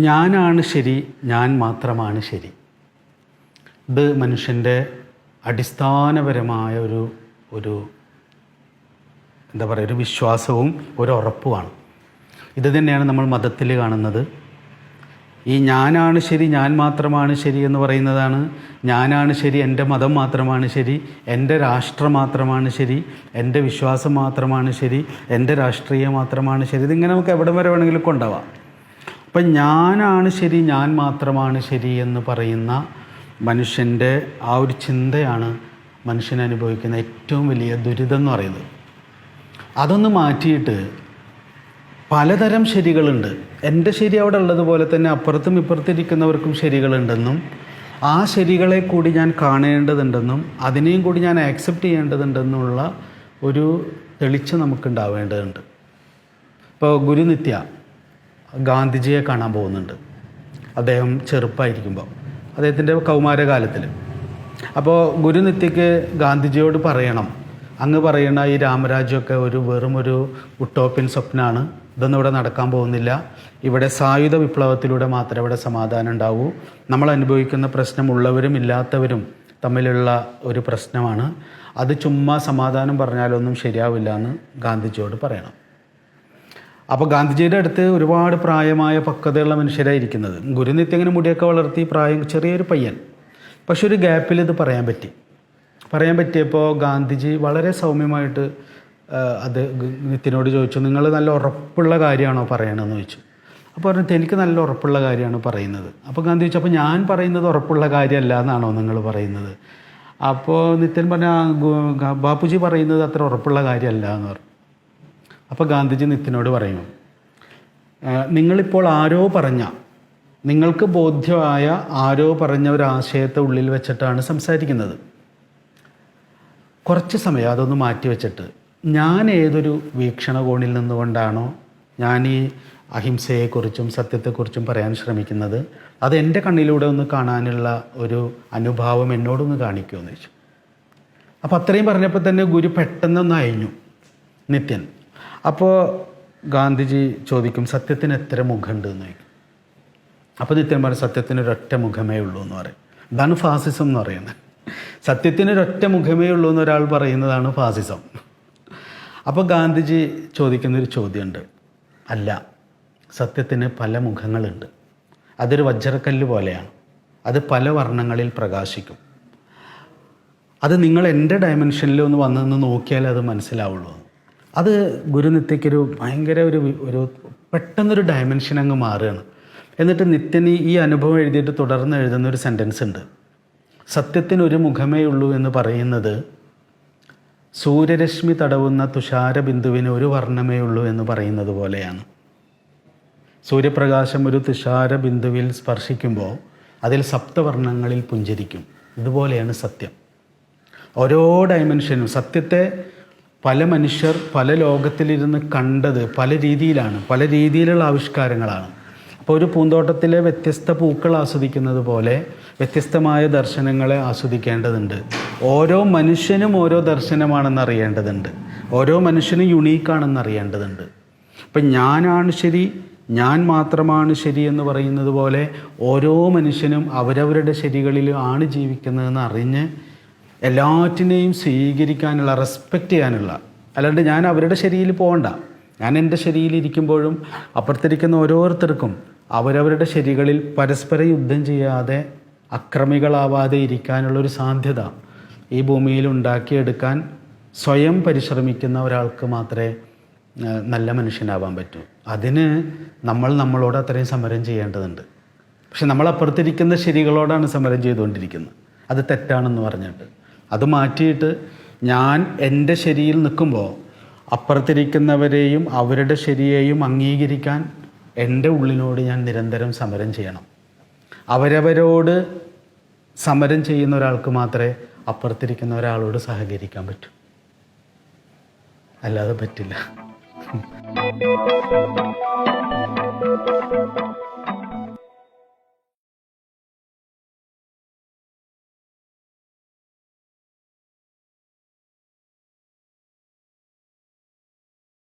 ഞാനാണ് ശരി, ഞാൻ മാത്രമാണ് ശരി. ഇത് മനുഷ്യൻ്റെ അടിസ്ഥാനപരമായ ഒരു എന്താ പറയുക, ഒരു വിശ്വാസവും ഒരു ഉറപ്പുമാണ്. ഇത് തന്നെയാണ് നമ്മൾ മതത്തിൽ കാണുന്നത്. ഈ ഞാനാണ് ശരി, ഞാൻ മാത്രമാണ് ശരി എന്ന് പറയുന്നതാണ്. ഞാനാണ് ശരി, എൻ്റെ മതം മാത്രമാണ് ശരി, എൻ്റെ രാഷ്ട്രം മാത്രമാണ് ശരി, എൻ്റെ വിശ്വാസം മാത്രമാണ് ശരി, എൻ്റെ രാഷ്ട്രീയം മാത്രമാണ് ശരി. ഇതിങ്ങനെ നമുക്ക് എവിടെ വരെ വേണമെങ്കിലും കൊണ്ടുപോവാം. അപ്പം ഞാനാണ് ശരി, ഞാൻ മാത്രമാണ് ശരി എന്ന് പറയുന്ന മനുഷ്യൻ്റെ ആ ഒരു ചിന്തയാണ് മനുഷ്യൻ അനുഭവിക്കുന്ന ഏറ്റവും വലിയ ദുരിതം എന്ന് പറയുന്നത്. അതൊന്ന് മാറ്റിയിട്ട് പലതരം ശരികളുണ്ട്. എൻ്റെ ശരി അവിടെ ഉള്ളതുപോലെ തന്നെ അപ്പുറത്തും ഇപ്പുറത്തിരിക്കുന്നവർക്കും ശരികളുണ്ടെന്നും ആ ശരികളെ കൂടി ഞാൻ കാണേണ്ടതുണ്ടെന്നും അതിനെയും കൂടി ഞാൻ ആക്സെപ്റ്റ് ചെയ്യേണ്ടതുണ്ടെന്നുള്ള ഒരു തെളിച്ചം നമുക്കുണ്ടാവേണ്ടതുണ്ട്. ഇപ്പോൾ ഗുരുനിത്യ ഗാന്ധിജിയെ കാണാൻ പോകുന്നുണ്ട്. അദ്ദേഹം ചെറുപ്പമായിരിക്കുമ്പോൾ, അദ്ദേഹത്തിൻ്റെ കൗമാരകാലത്തിൽ. അപ്പോൾ ഗുരുനിത്യക്ക് ഗാന്ധിജിയോട് പറയണം, അങ്ങ് പറയുന്ന ഈ രാമരാജ്യമൊക്കെ വെറും ഒരു ഉട്ടോപ്യൻ സ്വപ്നമാണ്, ഇതൊന്നും ഇവിടെ നടക്കാൻ പോകുന്നില്ല. ഇവിടെ സായുധ വിപ്ലവത്തിലൂടെ മാത്രമേ ഇവിടെ സമാധാനം ഉണ്ടാവൂ. നമ്മൾ അനുഭവിക്കുന്ന പ്രശ്നം ഉള്ളവരും ഇല്ലാത്തവരും തമ്മിലുള്ള ഒരു പ്രശ്നമാണ്. അത് ചുമ്മാ സമാധാനം പറഞ്ഞാലൊന്നും ശരിയാവില്ല എന്ന് ഗാന്ധിജിയോട് പറയണം. അപ്പോൾ ഗാന്ധിജിയുടെ അടുത്ത് ഒരുപാട് പ്രായമായ പക്വതയുള്ള മനുഷ്യരായിരിക്കുന്നത്. ഗുരുനിത്യ ഇങ്ങനെ മുടിയൊക്കെ വളർത്തി ചെറിയൊരു പയ്യൻ. പക്ഷെ ഒരു ഗ്യാപ്പിൽ ഇത് പറയാൻ പറ്റിയപ്പോൾ ഗാന്ധിജി വളരെ സൗമ്യമായിട്ട് അത് നിത്യനോട് ചോദിച്ചു, നിങ്ങൾ നല്ല ഉറപ്പുള്ള കാര്യമാണോ പറയണമെന്ന് ചോദിച്ചു. അപ്പോൾ പറഞ്ഞിട്ട് എനിക്ക് നല്ല ഉറപ്പുള്ള കാര്യമാണ് പറയുന്നത്. അപ്പോൾ ഗാന്ധി ചോദിച്ചു, അപ്പോൾ ഞാൻ പറയുന്നത് ഉറപ്പുള്ള കാര്യമല്ല എന്നാണോ നിങ്ങൾ പറയുന്നത്? അപ്പോൾ നിത്യൻ പറഞ്ഞ ബാപ്പുജി പറയുന്നത് അത്ര ഉറപ്പുള്ള കാര്യമല്ല എന്ന് പറഞ്ഞു. അപ്പോൾ ഗാന്ധിജി നിത്യനോട് പറയും, നിങ്ങളിപ്പോൾ നിങ്ങൾക്ക് ബോധ്യമായ ആരോ പറഞ്ഞ ഒരു ആശയത്തെ ഉള്ളിൽ വെച്ചിട്ടാണ് സംസാരിക്കുന്നത്. കുറച്ച് സമയം അതൊന്ന് മാറ്റി വെച്ചിട്ട് ഞാൻ ഏതൊരു വീക്ഷണകോണിൽ നിന്നുകൊണ്ടാണോ ഞാൻ ഈ അഹിംസയെക്കുറിച്ചും സത്യത്തെക്കുറിച്ചും പറയാൻ ശ്രമിക്കുന്നത്, അത് എൻ്റെ കണ്ണിലൂടെ ഒന്ന് കാണാനുള്ള ഒരു അനുഭാവം എന്നോടൊന്ന് കാണിക്കുമെന്ന് ചോദിച്ചു. അപ്പോൾ അത്രയും പറഞ്ഞപ്പോൾ തന്നെ ഗുരു പെട്ടെന്നൊന്ന് അയഞ്ഞു നിത്യൻ. അപ്പോൾ ഗാന്ധിജി ചോദിക്കും, സത്യത്തിന് എത്ര മുഖമുണ്ട് എന്ന് ചോദിക്കും. അപ്പോൾ നിത്യൻ പറയും, സത്യത്തിന് ഒരൊറ്റ മുഖമേ ഉള്ളൂ എന്ന് പറയും. ഇതാണ് ഫാസിസം എന്ന് പറയുന്നത്. സത്യത്തിന് ഒരൊറ്റ മുഖമേ ഉള്ളൂ എന്ന് ഒരാൾ പറയുന്നതാണ് ഫാസിസം. അപ്പോൾ ഗാന്ധിജി ചോദിക്കുന്നൊരു ചോദ്യമുണ്ട്, അല്ല, സത്യത്തിന് പല മുഖങ്ങളുണ്ട്. അതൊരു വജ്രക്കല്ല് പോലെയാണ്, അത് പല വർണ്ണങ്ങളിൽ പ്രകാശിക്കും. അത് നിങ്ങൾ എൻ്റെ ഡയമെൻഷനിൽ ഒന്ന് വന്നൊന്ന് നോക്കിയാൽ അത് മനസ്സിലാവുള്ളൂ. അത് ഗുരുനിത്യയ്ക്കൊരു ഭയങ്കര ഒരു പെട്ടെന്നൊരു ഡയമെൻഷൻ അങ്ങ് മാറുകയാണ്. എന്നിട്ട് നിത്യൻ ഈ അനുഭവം എഴുതിയിട്ട് തുടർന്ന് എഴുതുന്നൊരു സെൻറ്റൻസ് ഉണ്ട്. സത്യത്തിനൊരു മുഖമേ ഉള്ളൂ എന്ന് പറയുന്നത് സൂര്യരശ്മി തടവുന്ന തുഷാര ബിന്ദുവിന് ഒരു വർണ്ണമേ ഉള്ളൂ എന്ന് പറയുന്നത് പോലെയാണ്. സൂര്യപ്രകാശം ഒരു തുഷാര ബിന്ദുവിൽ സ്പർശിക്കുമ്പോൾ അതിൽ സപ്തവർണ്ണങ്ങളിൽ പുഞ്ചിരിക്കും. ഇതുപോലെയാണ് സത്യം. ഓരോ ഡയമെൻഷനും സത്യത്തെ പല മനുഷ്യർ പല ലോകത്തിലിരുന്ന് കണ്ടത് പല രീതിയിലാണ്, പല രീതിയിലുള്ള ആവിഷ്കാരങ്ങളാണ്. അപ്പോൾ ഒരു പൂന്തോട്ടത്തിലെ വ്യത്യസ്ത പൂക്കൾ ആസ്വദിക്കുന്നത് പോലെ വ്യത്യസ്തമായ ദർശനങ്ങളെ ആസ്വദിക്കേണ്ടതുണ്ട്. ഓരോ മനുഷ്യനും ഓരോ ദർശനമാണെന്ന് അറിയേണ്ടതുണ്ട്. ഓരോ മനുഷ്യനും യുണീക്കാണെന്ന് അറിയേണ്ടതുണ്ട്. അപ്പം ഞാനാണ് ശരി, ഞാൻ മാത്രമാണ് ശരി എന്ന് പറയുന്നത് പോലെ ഓരോ മനുഷ്യനും അവരവരുടെ ശരികളിൽ ആണ് ജീവിക്കുന്നതെന്ന് അറിഞ്ഞ് എല്ലാറ്റിനെയും സ്വീകരിക്കാനുള്ള, റെസ്പെക്റ്റ് ചെയ്യാനുള്ള, അല്ലാണ്ട് ഞാൻ അവരുടെ ശരിയിൽ പോകണ്ട. ഞാൻ എൻ്റെ ശരിയിലിരിക്കുമ്പോഴും അപ്പുറത്തിരിക്കുന്ന ഓരോരുത്തർക്കും അവരവരുടെ ശരികളിൽ പരസ്പരം യുദ്ധം ചെയ്യാതെ അക്രമികളാവാതെ ഇരിക്കാനുള്ളൊരു സാധ്യത ഈ ഭൂമിയിൽ ഉണ്ടാക്കിയെടുക്കാൻ സ്വയം പരിശ്രമിക്കുന്ന ഒരാൾക്ക് മാത്രമേ നല്ല മനുഷ്യനാവാൻ പറ്റൂ. അതിന് നമ്മളോട് അത്രയും സമരം ചെയ്യേണ്ടതുണ്ട്. പക്ഷെ നമ്മൾ അപ്പുറത്തിരിക്കുന്ന ശരികളോടാണ് സമരം ചെയ്തുകൊണ്ടിരിക്കുന്നത്. അത് തെറ്റാണെന്ന് പറഞ്ഞിട്ട് അത് മാറ്റിയിട്ട് ഞാൻ എൻ്റെ ശരിയിൽ നിൽക്കുമ്പോൾ അപ്പുറത്തിരിക്കുന്നവരെയും അവരുടെ ശരിയെയും അംഗീകരിക്കാൻ എൻ്റെ ഉള്ളിനോട് ഞാൻ നിരന്തരം സമരം ചെയ്യണം. അവരവരോട് സമരം ചെയ്യുന്ന ഒരാൾക്ക് മാത്രമേ അപ്പുറത്തിരിക്കുന്ന ഒരാളോട് സഹകരിക്കാൻ പറ്റൂ, അല്ലാതെ പറ്റില്ല.